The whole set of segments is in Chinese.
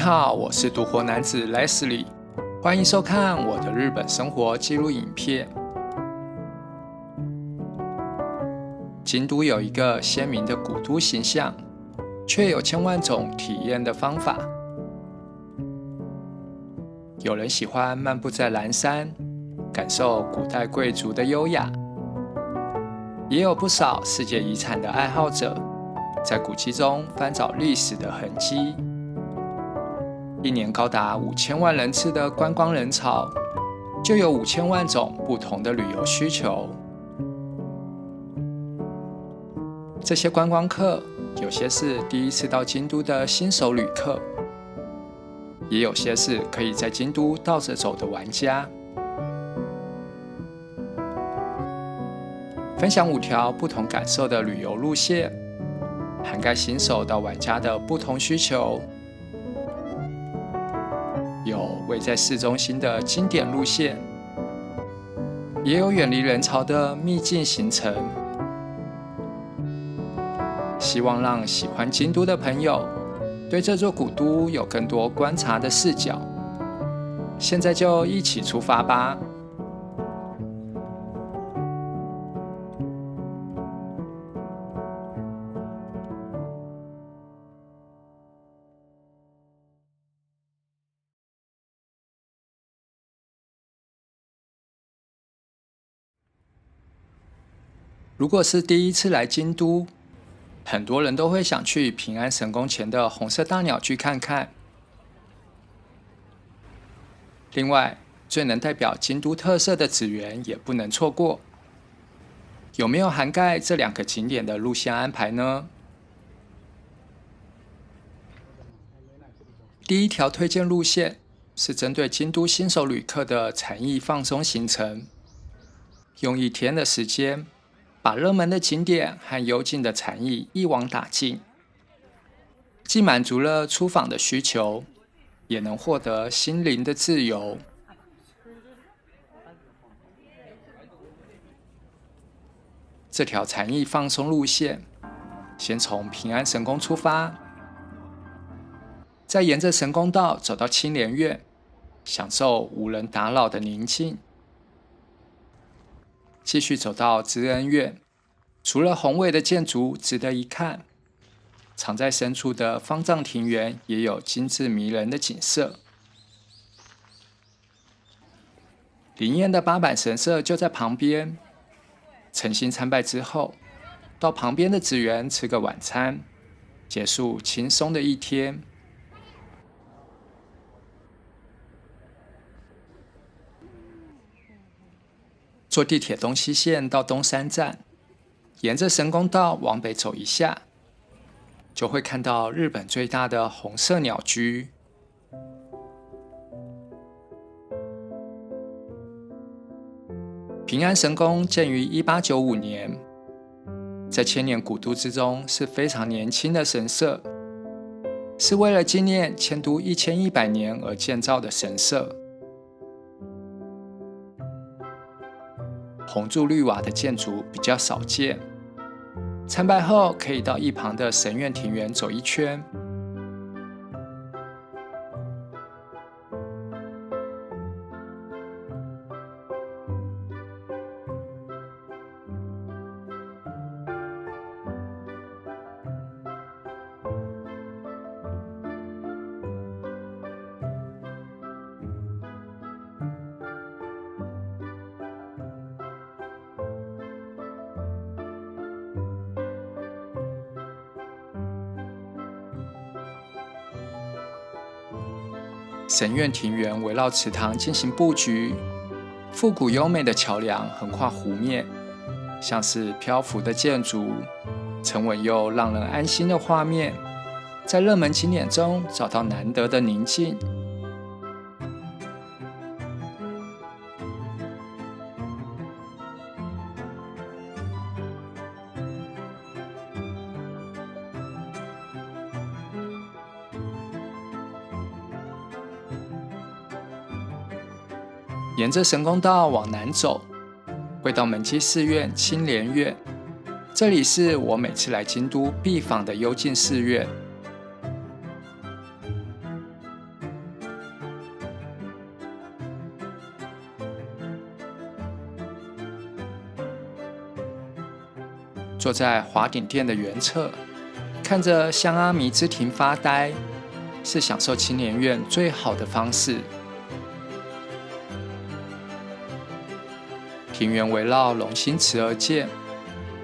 好，我是独活男子 Leslie， 欢迎收看我的日本生活记录影片。京都有一个鲜明的古都形象，却有千万种体验的方法。有人喜欢漫步在岚山，感受古代贵族的优雅，也有不少世界遗产的爱好者，在古迹中翻找历史的痕迹。一年高达5000万人次的观光人潮，就有5000万种不同的旅游需求。这些观光客，有些是第一次到京都的新手旅客，也有些是可以在京都倒着走的玩家。分享5条不同感受的旅游路线，涵盖新手到玩家的不同需求。有位在市中心的经典路线，也有远离人潮的秘境行程。希望让喜欢京都的朋友对这座古都有更多观察的视角。现在就一起出发吧！如果是第一次来京都，很多人都会想去平安神宫前的红色大鸟居看看。另外，最能代表京都特色的紫园也不能错过。有没有涵盖这2个景点的路线安排呢？第一条推荐路线是针对京都新手旅客的禅意放松行程，用1天的时间，把热门的景点和幽静的禅意一网打尽，既满足了出访的需求，也能获得心灵的自由。这条禅意放松路线，先从平安神宫出发，再沿着神宫道走到青莲院，享受无人打扰的宁静。继续走到知恩院，除了宏伟的建筑值得一看，藏在深处的方丈庭园也有精致迷人的景色。灵验的八坂神社就在旁边，诚心参拜之后，到旁边的紫园吃个晚餐，结束轻松的一天。坐地铁东西线到东山站，沿着神宫道往北走一下，就会看到日本最大的红色鸟居。平安神宫建于1895年，在千年古都之中是非常年轻的神社，是为了纪念迁都1100年而建造的神社。红柱绿瓦的建筑比较少见，参拜后可以到一旁的神院庭园走一圈。神院庭园围绕池塘进行布局，复古优美的桥梁横跨湖面，像是漂浮的建筑，沉稳又让人安心的画面，在热门景点中找到难得的宁静。沿着神宫道往南走，会到门基寺院青莲院，这里是我每次来京都必访的幽静寺院。坐在华顶殿的原侧，看着香阿弥之庭发呆，是享受青年院最好的方式。庭园围绕龙兴祠而建，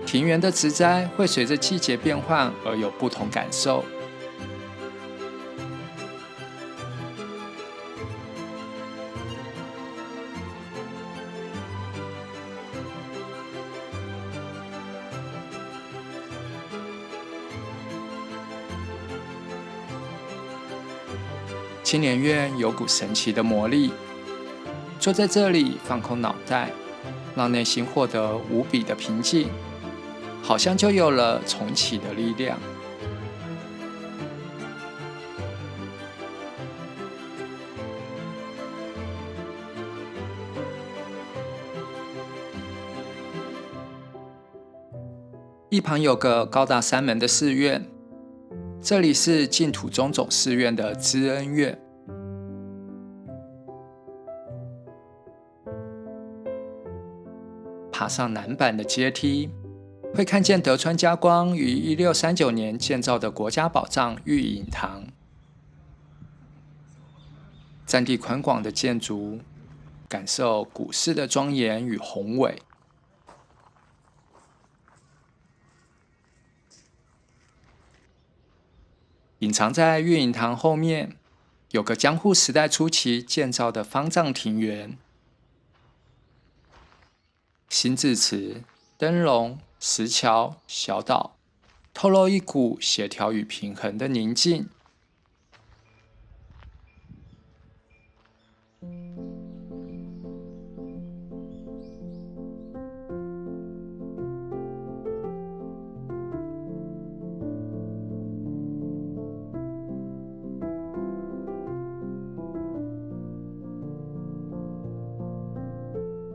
庭园的植栽会随着季节变换而有不同感受。青年院有股神奇的魔力，坐在这里放空脑袋，让内心获得无比的平静，好像就有了重启的力量。一旁有个高大3门的寺院，这里是净土宗总寺院的知恩院。爬上南板的阶梯，会看见德川家光于1639年建造的国家宝藏玉隐堂。占地宽广的建筑，感受古寺的庄严与宏伟。隐藏在玉隐堂后面，有个江户时代初期建造的方丈庭园。新字词、灯笼、石桥、小岛，透露一股协调与平衡的宁静。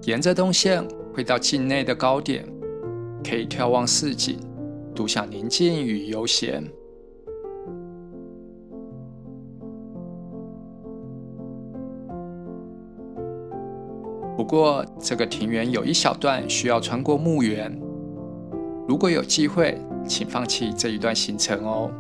沿着东线会到境内的高点，可以眺望市景，独享宁静与悠闲。不过，这个庭园有一小段需要穿过墓园，如果有机会，请放弃这一段行程哦。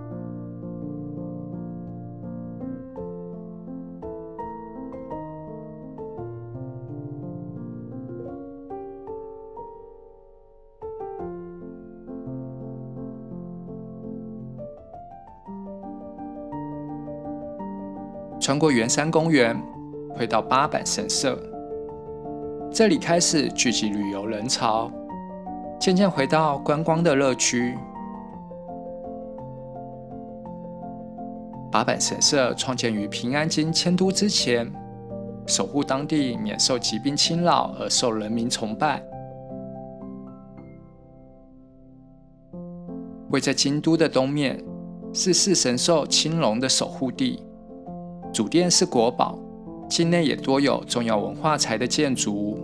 穿过圆山公园，会到八坂神社，这里开始聚集旅游人潮，渐渐回到观光的乐区。八坂神社创建于平安京迁都之前，守护当地免受疾病侵扰而受人民崇拜。位在京都的东面，是四神兽青龙的守护地。主殿是国宝，境内也多有重要文化财的建筑。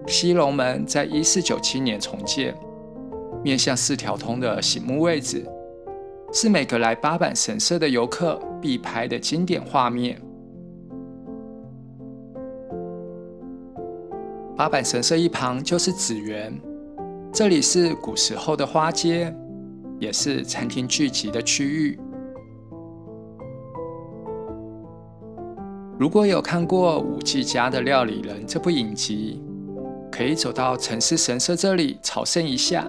西龙门在1497年重建，面向4条通的醒目位置，是每个来八坂神社的游客必拍的经典画面。八坂神社一旁就是紫园，这里是古时候的花街，也是餐厅聚集的区域。如果有看过《五季家的料理人》这部影集，可以走到城市神社这里朝圣一下。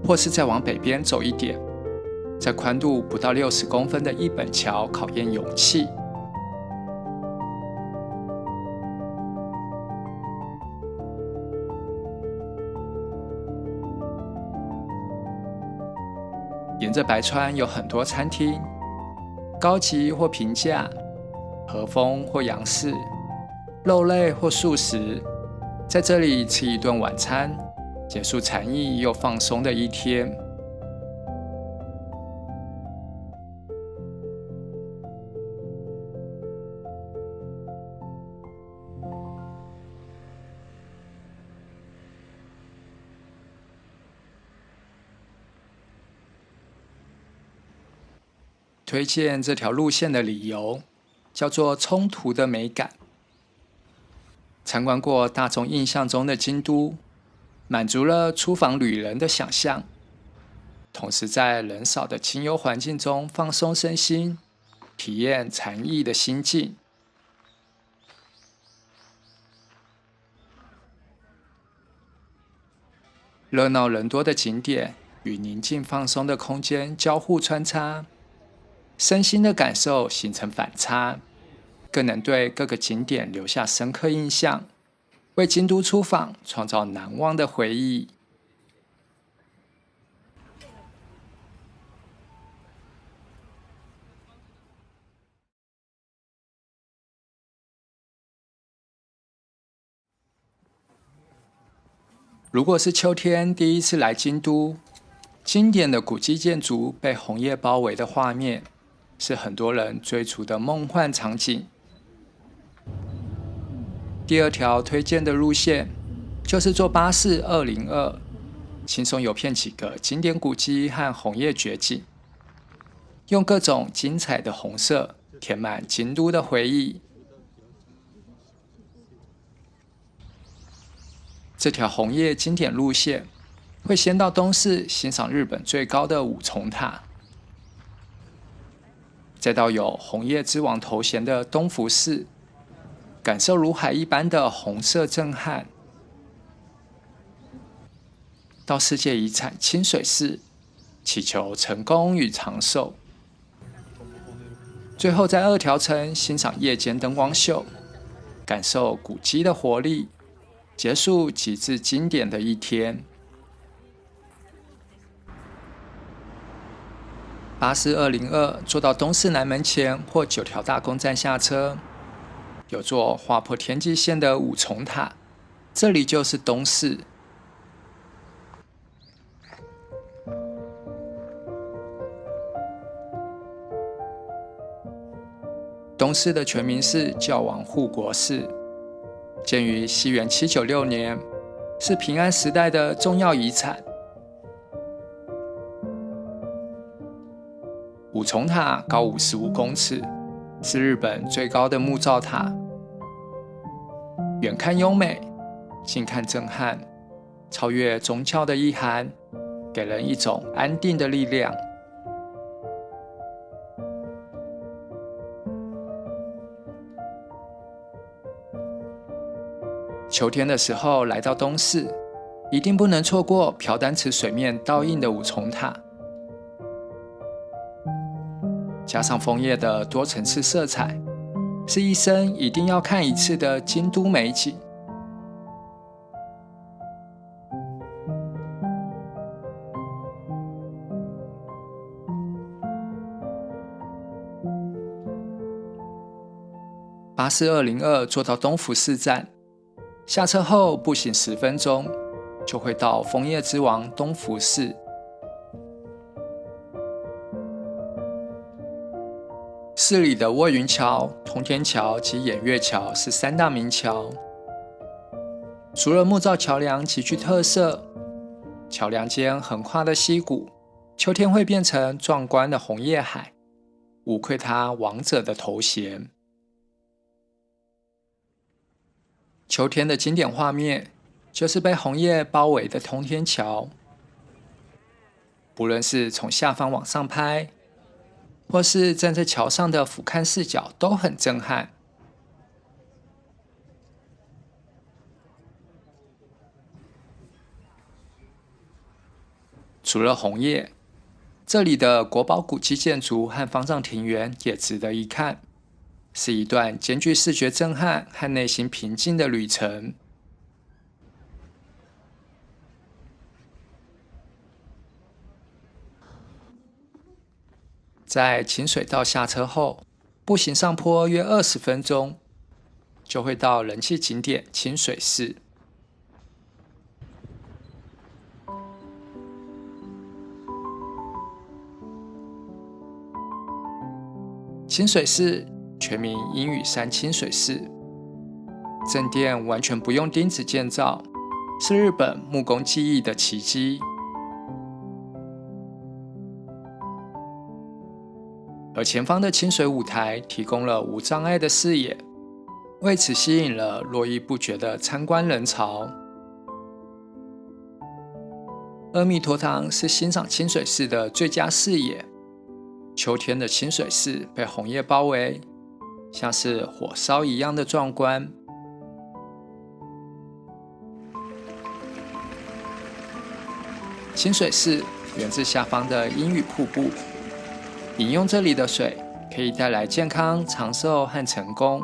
或是再往北边走一点，在宽度不到60公分的一本桥考验勇气。沿着白川有很多餐厅，高级或平价，和风或洋式，肉类或素食，在这里吃一顿晚餐，结束禅意又放松的一天。推荐这条路线的理由叫做冲突的美感。参观过大众印象中的京都，满足了出访旅人的想象，同时在人少的清幽环境中放松身心，体验禅意的心境。热闹人多的景点与宁静放松的空间交互穿插，身心的感受形成反差，更能对各个景点留下深刻印象，为京都出访创造难忘的回忆。如果是秋天第一次来京都，经典的古迹建筑被红叶包围的画面，是很多人追逐的梦幻场景。第二条推荐的路线就是坐巴士202，轻松游遍几个经典古迹和红叶绝景，用各种精彩的红色填满京都的回忆。这条红叶经典路线会先到东寺欣赏日本最高的五重塔，再到有红叶之王头衔的东福寺，感受如海一般的红色震撼，到世界遗产清水寺祈求成功与长寿，最后在二条城欣赏夜间灯光秀，感受古迹的活力，结束极致经典的一天。巴士202坐到东寺南门前或9条大宫站下车，有座划破天际线的五重塔，这里就是东寺。东寺的全名是教王护国寺，建于西元796年，是平安时代的重要遗产。五重塔高55公尺，是日本最高的木造塔。远看优美，近看震撼，超越宗教的意涵，给人一种安定的力量。秋天的时候来到东寺，一定不能错过朴丹池水面倒映的五重塔，加上枫叶的多层次色彩，是一生一定要看一次的京都美景。巴士202坐到东福寺站，下车后步行10分钟，就会到枫叶之王东福寺。寺里的卧云桥、通天桥及偃月桥是3大名桥。除了木造桥梁极具特色，桥梁间横跨的溪谷，秋天会变成壮观的红叶海，无愧它王者的头衔。秋天的经典画面就是被红叶包围的通天桥，不论是从下方往上拍，或是站在桥上的俯瞰视角，都很震撼。除了红叶，这里的国宝古迹建筑和方丈庭园也值得一看，是一段兼具视觉震撼和内心平静的旅程。在清水道下车后，步行上坡约20分钟，就会到人气景点清水寺。清水寺全名鹰羽山清水寺，正殿完全不用钉子建造，是日本木工技艺的奇迹。而而前方的清水舞台提供了无障碍的视野，为此吸引了络绎不绝的参观人潮。阿弥陀堂是欣赏清水寺的最佳视野。秋天的清水寺被红叶包围，像是火烧一样的壮观。清水寺源自下方的阴雨瀑布，饮用这里的水可以带来健康、长寿和成功，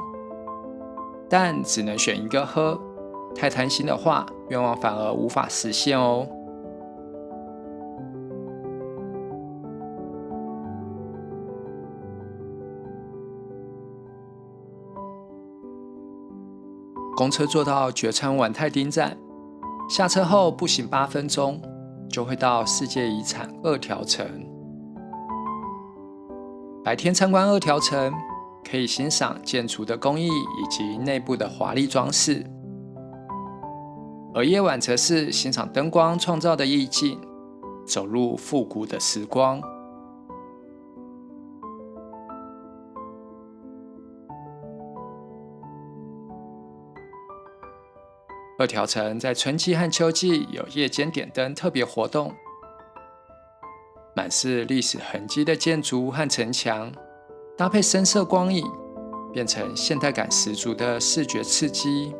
但只能选一个喝，太贪心的话，愿望反而无法实现哦。公车坐到觉川丸太町站，下车后步行8分钟，就会到世界遗产二条城。白天参观二条城，可以欣赏建筑的工艺以及内部的华丽装饰，而夜晚则是欣赏灯光创造的意境，走入复古的时光。二条城在春季和秋季有夜间点灯特别活动，满是历史痕迹的建筑和城墙，搭配深色光影，变成现代感十足的视觉刺激。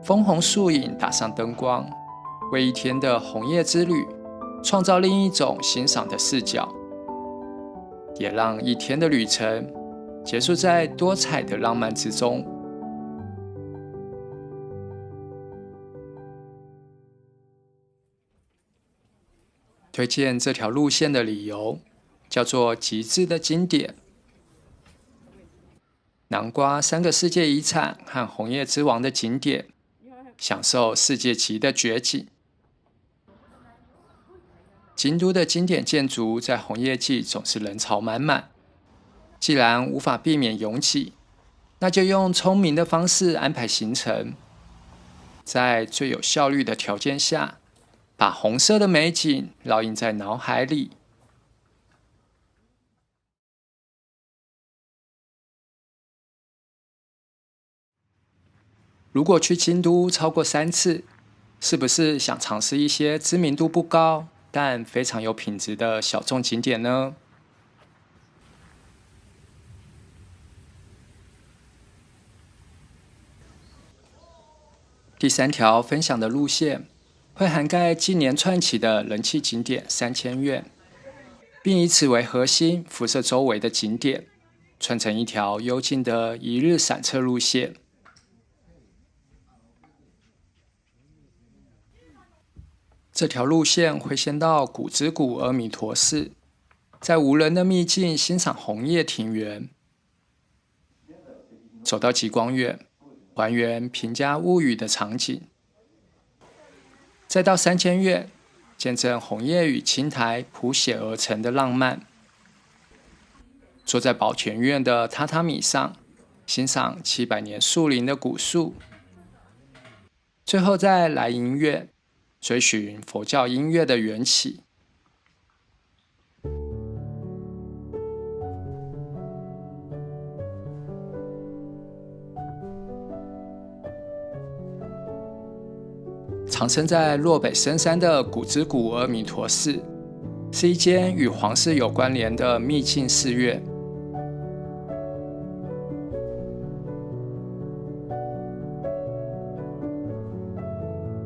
枫红树影打上灯光，为一天的红叶之旅创造另一种欣赏的视角，也让一天的旅程结束在多彩的浪漫之中。推荐这条路线的理由叫做极致的经典。南瓜3个世界遗产和红叶之王的景点，享受世界级的绝景。京都的经典建筑在红叶季总是人潮满满，既然无法避免拥挤，那就用聪明的方式安排行程，在最有效率的条件下，把红色的美景烙印在脑海里。如果去京都超过3次，是不是想尝试一些知名度不高但非常有品质的小众景点呢？第3条分享的路线会涵盖近年串起的人气景点3000院，并以此为核心辐射周围的景点，串成一条幽静的一日散策路线。这条路线会先到古之谷阿弥陀寺，在无人的秘境欣赏红叶庭园，走到极光院，还原平家物语的场景，再到3000院，见证红叶与青苔谱写而成的浪漫。坐在宝泉院的榻榻米上，欣赏700年树龄的古树。最后在来迎院，追寻佛教音乐的缘起。藏身在洛北深山的古之谷阿弥陀寺，是一间与皇室有关联的秘境寺院。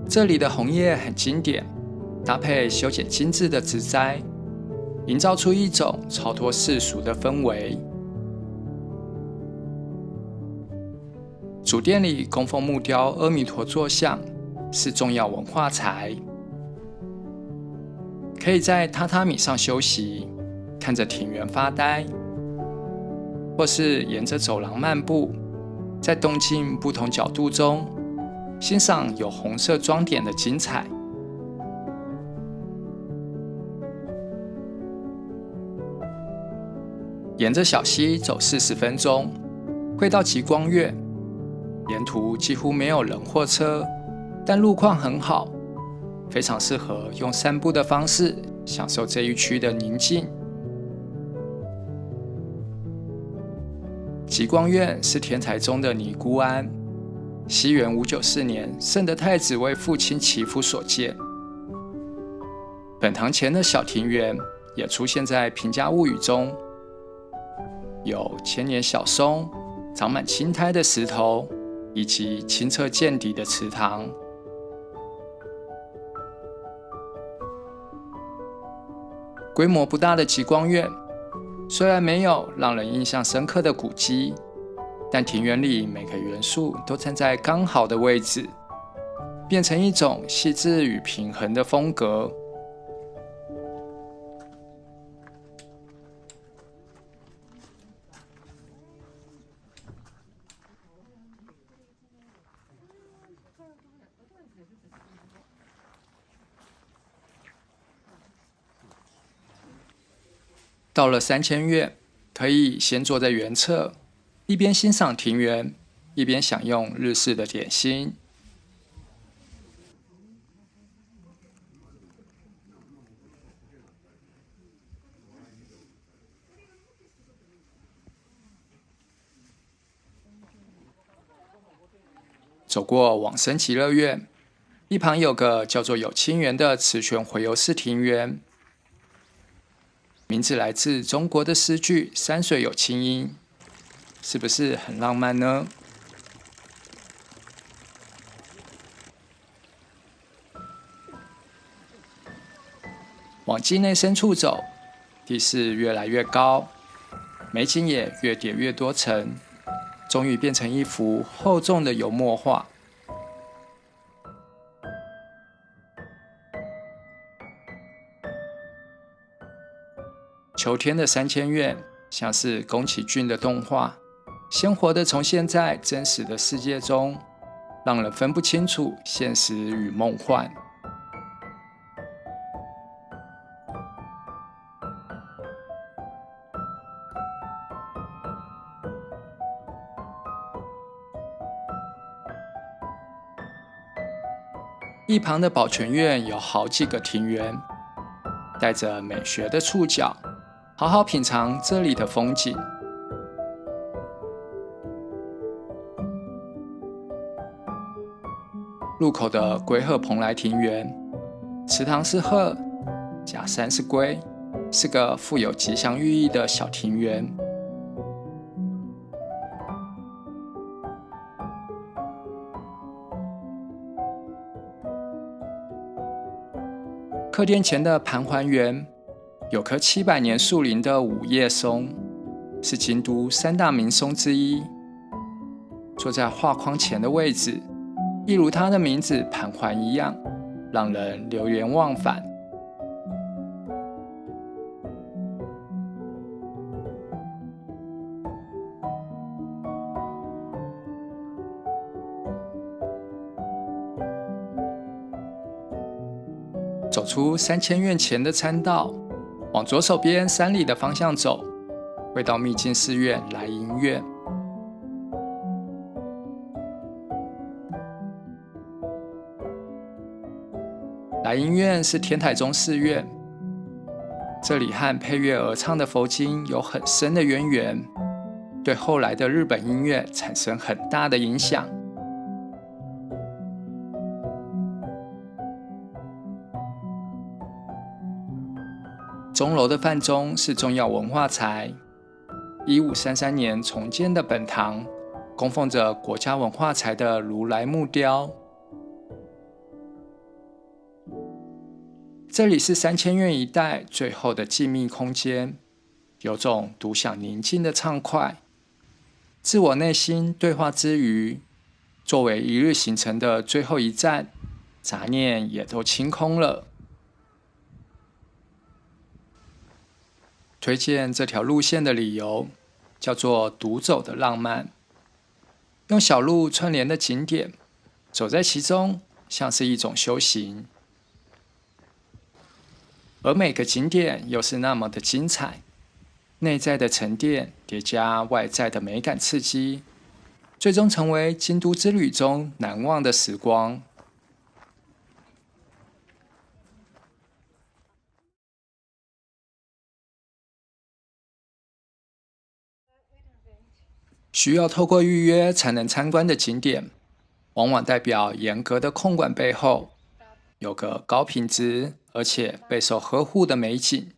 这里的红叶很经典，搭配修剪精致的植栽，营造出一种超脱世俗的氛围。主殿里供奉木雕阿弥陀坐像，是重要文化财。可以在榻榻米上休息，看着庭园发呆，或是沿着走廊漫步，在动静不同角度中欣赏有红色装点的精彩。沿着小溪走40分钟，会到极光院。沿途几乎没有人或车，但路况很好，非常适合用散步的方式享受这一区的宁静。极光院是天台宗的尼姑庵，西元594年，圣德太子为父亲祈福所建。本堂前的小庭园也出现在《平家物语》中，有千年小松、长满青苔的石头，以及清澈见底的池塘。规模不大的极光院，虽然没有让人印象深刻的古迹，但庭园里每个元素都站在刚好的位置，变成一种细致与平衡的风格。到了3000院，可以先坐在原侧，一边欣赏庭园，一边享用日式的点心。走过往生极乐院，一旁有个叫做有清园的慈泉回游式庭园，名字来自中国的诗句“山水有清音”，是不是很浪漫呢？往境内深处走，地势越来越高，美景也越叠越多层，终于变成一幅厚重的油墨画。秋天的3000院像是宫崎骏的动画，鲜活地重现在真实的世界中，让人分不清楚现实与梦幻。一旁的宝泉院有好几个庭园，带着美学的触角，好好品尝这里的风景。入口的龟鹤蓬莱庭园，池塘是鹤，假山是龟，是个富有吉祥寓意的小庭园。客店前的盘桓园有棵700年树龄的五叶松，是京都3大名松之一。坐在画框前的位置，一如它的名字盘桓一样，让人流连忘返。走出3000院前的参道，往左手边山里的方向走，会到秘境寺院来迎院。来迎院是天台宗寺院，这里和配乐而唱的佛经有很深的渊源，对后来的日本音乐产生很大的影响。钟楼的范钟是重要文化财，1533年重建的本堂供奉着国家文化财的如来木雕。这里是3000院一带最后的静谧空间，有种独享宁静的畅快。自我内心对话之余，作为一日行程的最后一站，杂念也都清空了。推荐这条路线的理由叫做独走的浪漫，用小路串联的景点，走在其中像是一种修行，而每个景点又是那么的精彩，内在的沉淀叠加外在的美感刺激，最终成为京都之旅中难忘的时光。需要透过预约才能参观的景点，往往代表严格的控管背后，有个高品质而且备受呵护的美景。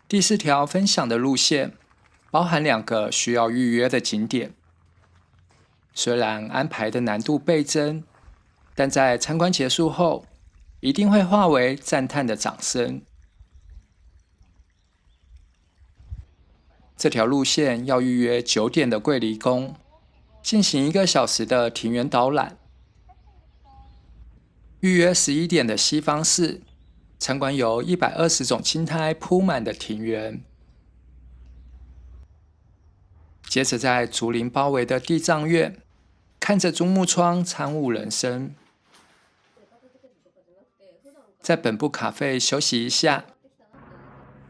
第4条分享的路线包含2个需要预约的景点，虽然安排的难度倍增，但在参观结束后，一定会化为赞叹的掌声。这条路线要预约9点的桂离宫，进行1个小时的庭园导览。预约11点的西方寺，参观由120种青苔铺满的庭园。接着在竹林包围的地藏院，看着珠穆窗参悟人生。在本部咖啡休息一下，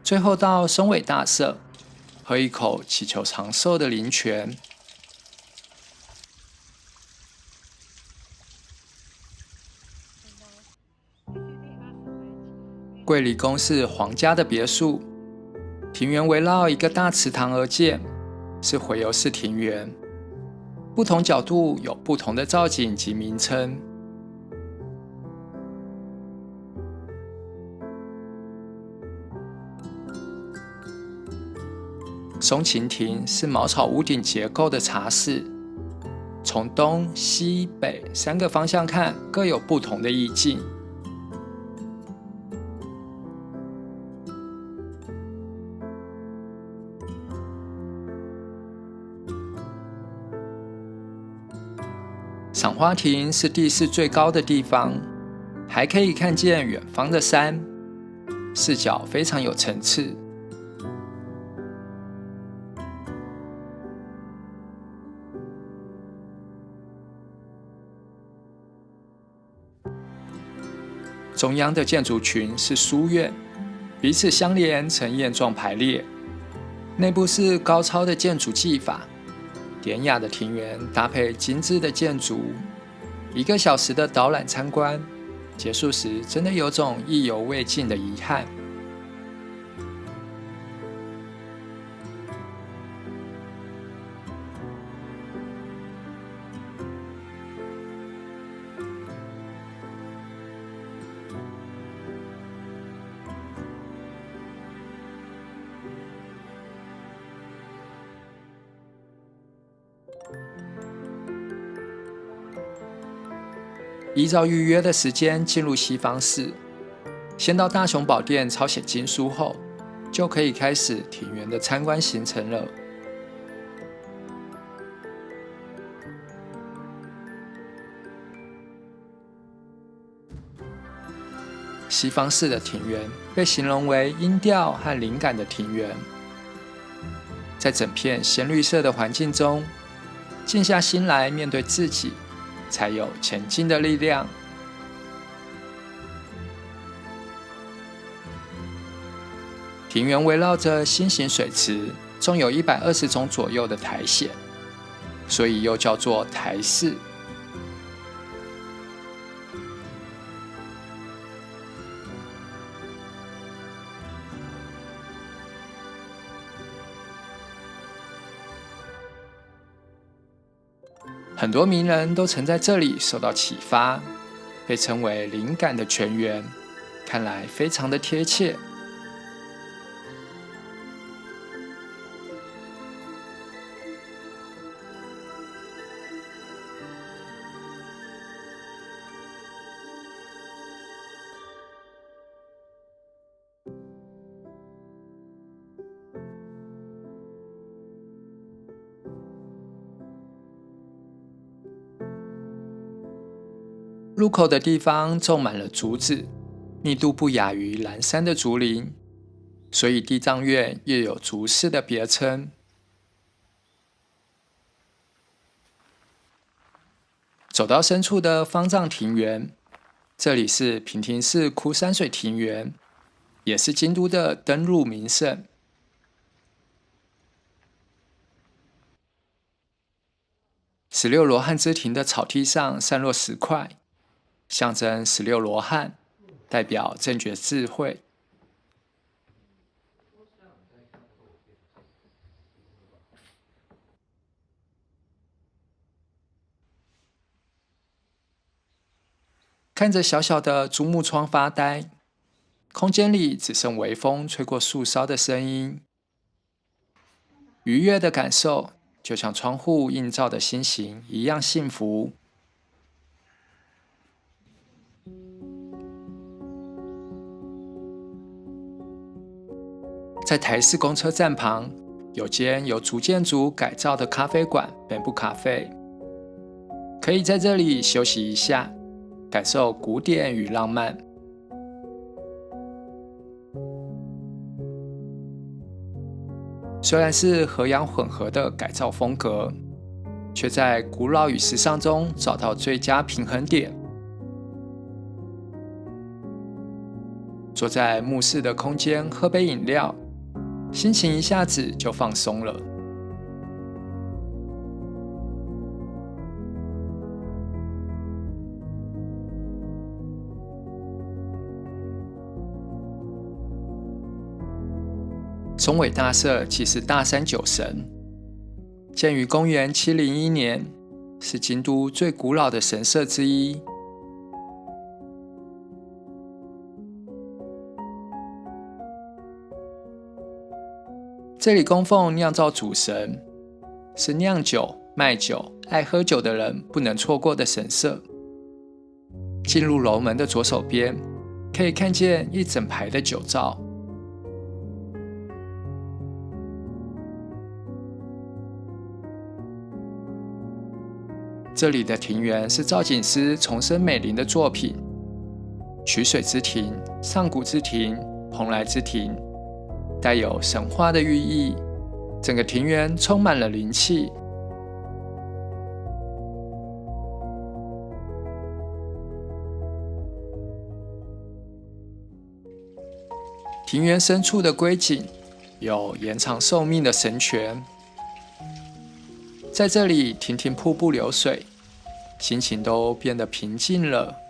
最后到松尾大社喝一口祈求长寿的灵泉。桂离宫是皇家的别墅，庭园围绕一个大池塘而建，是回游式庭园，不同角度有不同的造景及名称。松琴亭是茅草屋顶结构的茶室，从东西北3个方向看，各有不同的意境。赏花亭是地势最高的地方，还可以看见远方的山，视角非常有层次。中央的建筑群是书院，彼此相连呈燕状排列，内部是高超的建筑技法，典雅的庭园搭配精致的建筑，1个小时的导览参观，结束时真的有种意犹未尽的遗憾。依照预约的时间进入西方寺，先到大雄宝殿抄写经书后，就可以开始庭园的参观行程了。西方寺的庭园被形容为音调和灵感的庭园，在整片鲜绿色的环境中，静下心来面对自己，才有前进的力量。庭园围绕着心形水池，共有120种左右的苔藓，所以又叫做苔寺。很多名人都曾在这里受到启发，被称为灵感的泉源，看来非常的贴切。入口的地方种满了竹子，密度不亚于蓝山的竹林，所以地藏院又有竹寺的别称。走到深处的方丈庭园，这里是平亭寺枯山水庭园，也是京都的登入名胜。16罗汉之庭的草地上散落石块，象征16罗汉，代表正觉智慧。看着小小的竹木窗发呆，空间里只剩微风吹过树梢的声音。愉悦的感受，就像窗户映照的心形一样幸福。在台式公车站旁，有间由竹建筑改造的咖啡馆——本部咖啡，可以在这里休息一下，感受古典与浪漫。虽然是和洋混合的改造风格，却在古老与时尚中找到最佳平衡点。坐在木室的空间喝杯饮料，心情一下子就放松了。松尾大社即是大山酒神，建于公元701年，是京都最古老的神社之一。这里供奉酿造主神，是酿酒、卖酒、爱喝酒的人不能错过的神社。进入楼门的左手边，可以看见一整排的酒造。这里的庭园是造景师重生美林的作品，曲水之庭、上古之庭、蓬莱之庭，带有神话的寓意，整个庭园充满了灵气。庭园深处的龟井有延长寿命的神泉，在这里听听瀑布流水，心情都变得平静了。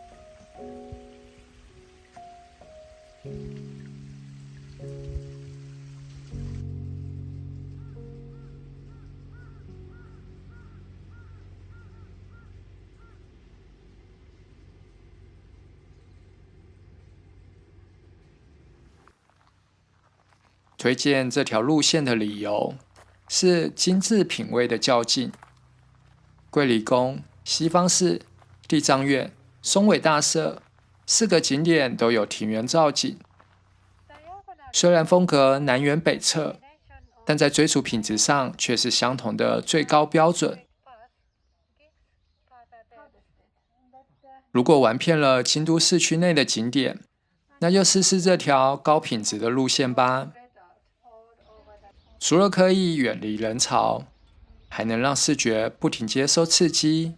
推荐这条路线的理由是精致品味的较劲。桂离宫、西方寺、地藏院、松尾大社4个景点都有庭园造景，虽然风格南辕北辙，但在追逐品质上却是相同的最高标准。如果玩遍了京都市区内的景点，那就试试这条高品质的路线吧。除了可以远离人潮，还能让视觉不停接收刺激，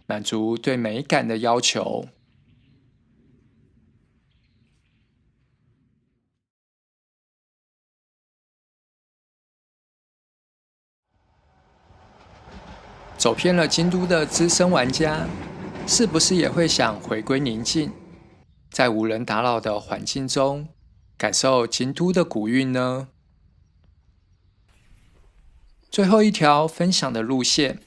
满足对美感的要求。走遍了京都的资深玩家，是不是也会想回归宁静，在无人打扰的环境中，感受京都的古韵呢？最后一条分享的路线，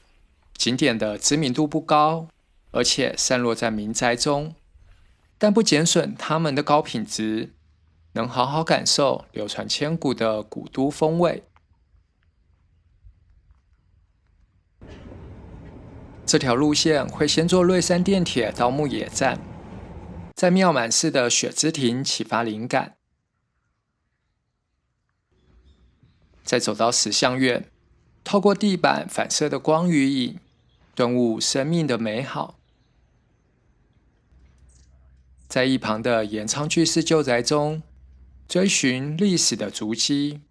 景点的知名度不高，而且散落在民宅中，但不减损它们的高品质，能好好感受流传千古的古都风味。这条路线会先坐瑞山电铁到木野站，在妙满寺的雪之庭启发灵感，再走到石像院，透过地板反射的光与影，顿悟生命的美好。在一旁的岩仓巨士旧宅中，追寻历史的足迹。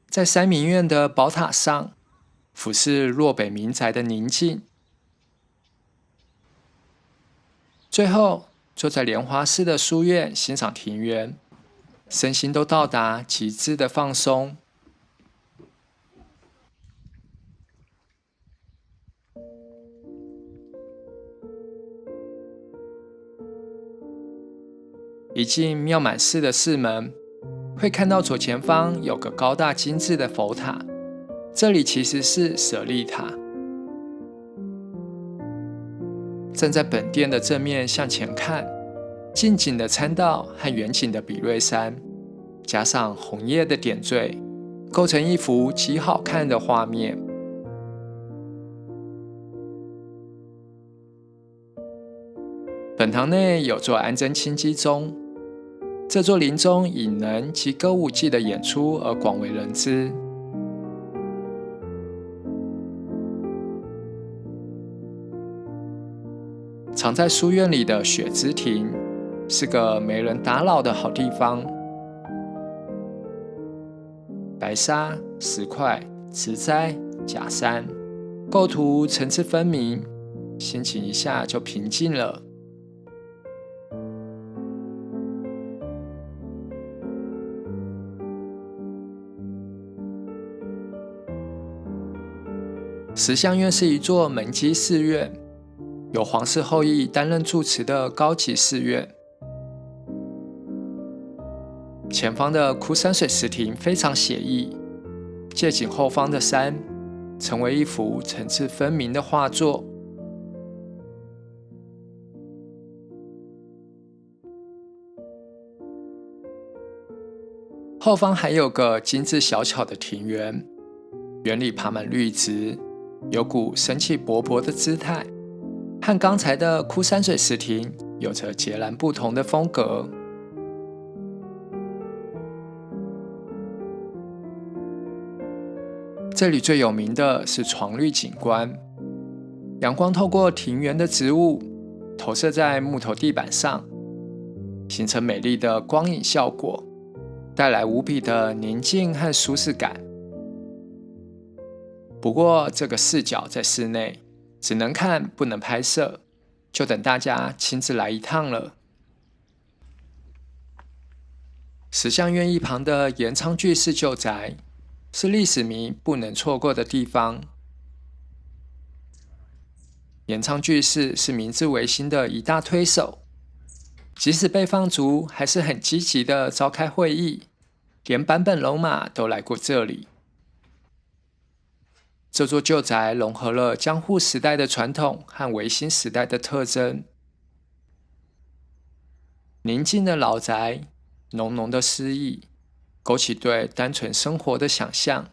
在三民院的宝塔上，俯视洛北民宅的宁静。最后，坐在莲华寺的书院欣赏庭园，身心都到达极致的放松。一进妙满寺的寺门，会看到左前方有个高大精致的佛塔，这里其实是舍利塔。站在本殿的正面向前看，近景的参道和远景的比瑞山，加上红叶的点缀，构成一幅极好看的画面。本堂内有座安真清基宗，这座灵宗以能及歌舞伎的演出而广为人知。藏在书院里的雪之亭，是个没人打扰的好地方。白沙、石块、植栽、假山，构图层次分明，心情一下就平静了。石像院是一座门基寺院，由皇室后裔担任住持的高级寺院。前方的枯山水石亭非常写意，借景后方的山，成为一幅层次分明的画作。后方还有个精致小巧的庭园，园里爬满绿植，有股生气勃勃的姿态，和刚才的枯山水石亭有着截然不同的风格。这里最有名的是床绿景观，阳光透过庭园的植物，投射在木头地板上，形成美丽的光影效果，带来无比的宁静和舒适感。不过这个视角在室内只能看不能拍摄，就等大家亲自来一趟了。石像院一旁的延昌巨士旧宅，是历史迷不能错过的地方。延昌巨士是明治维新的一大推手，即使被放逐，还是很积极的召开会议，连坂本龙马都来过这里。这座旧宅融合了江户时代的传统和维新时代的特征。宁静的老宅，浓浓的诗意，勾起对单纯生活的想象，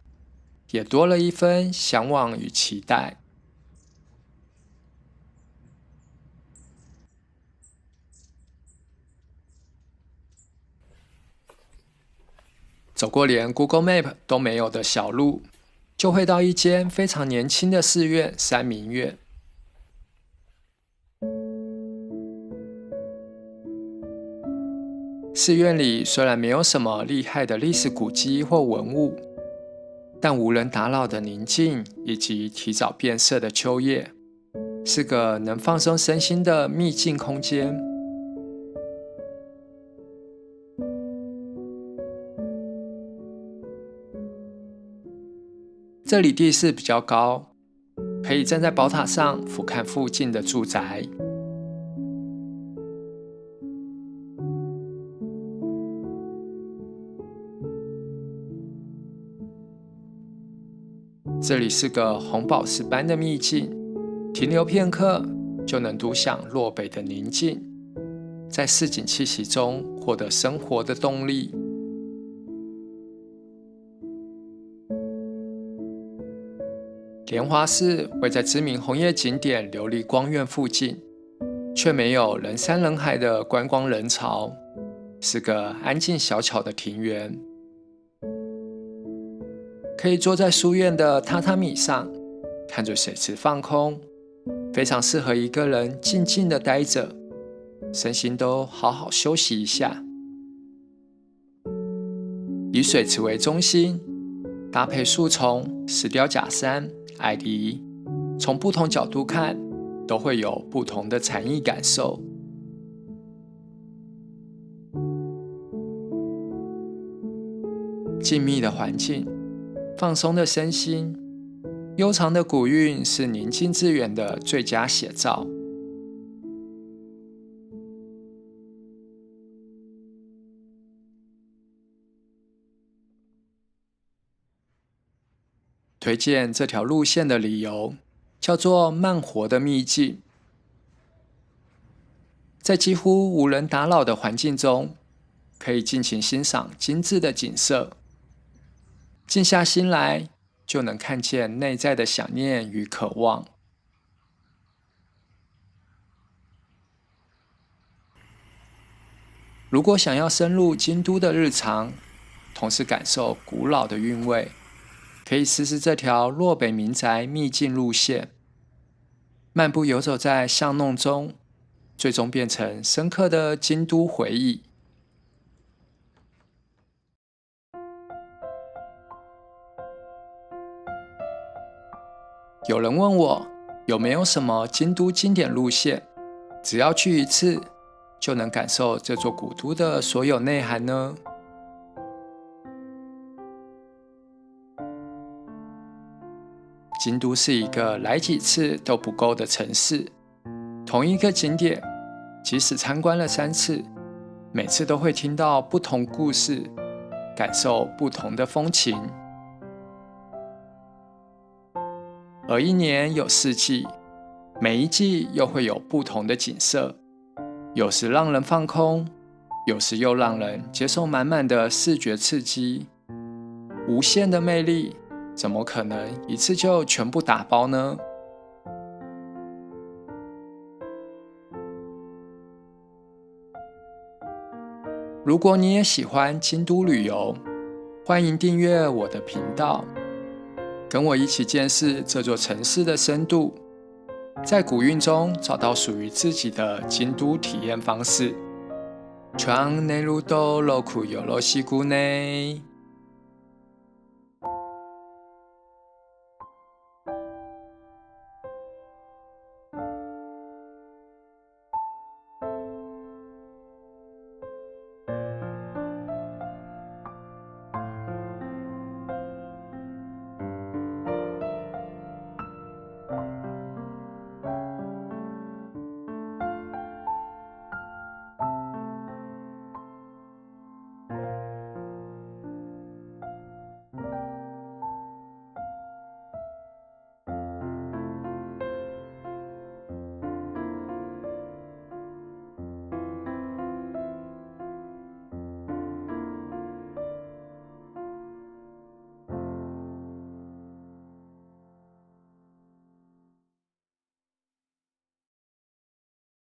也多了一分向往与期待。走过连 Google Map 都没有的小路，就会到一间非常年轻的寺院三明院。寺院里虽然没有什么厉害的历史古迹或文物，但无人打扰的宁静以及提早变色的秋叶，是个能放松身心的秘境空间。这里地势比较高，可以站在宝塔上俯瞰附近的住宅。这里是个红宝石般的秘境，停留片刻就能独享洛北的宁静，在市井气息中获得生活的动力。莲华寺位在知名红叶景点琉璃光院附近，却没有人山人海的观光人潮，是个安静小巧的庭园。可以坐在书院的榻榻米上，看着水池放空，非常适合一个人静静的待着，身心都好好休息一下。以水池为中心，搭配树丛、石雕假山、矮篱，从不同角度看，都会有不同的禅意感受。静谧的环境，放松的身心，悠长的古韵是宁静致远的最佳写照。推荐这条路线的理由，叫做慢活的秘境。在几乎无人打扰的环境中，可以尽情欣赏精致的景色，静下心来就能看见内在的想念与渴望。如果想要深入京都的日常，同时感受古老的韵味，可以试试这条洛北民宅秘境路线。漫步游走在巷弄中，最终变成深刻的京都回忆。有人问我有没有什么京都经典路线，只要去一次就能感受这座古都的所有内涵呢？京都是一个来几次都不够的城市，同一个景点，即使参观了3次，每次都会听到不同故事，感受不同的风情。而一年有4季，每一季又会有不同的景色，有时让人放空，有时又让人接受满满的视觉刺激。无限的魅力，怎么可能一次就全部打包呢？如果你也喜欢京都旅游，欢迎订阅我的频道，跟我一起见识这座城市的深度，在古韵中找到属于自己的京都体验方式。チャンネル登録よろしくね。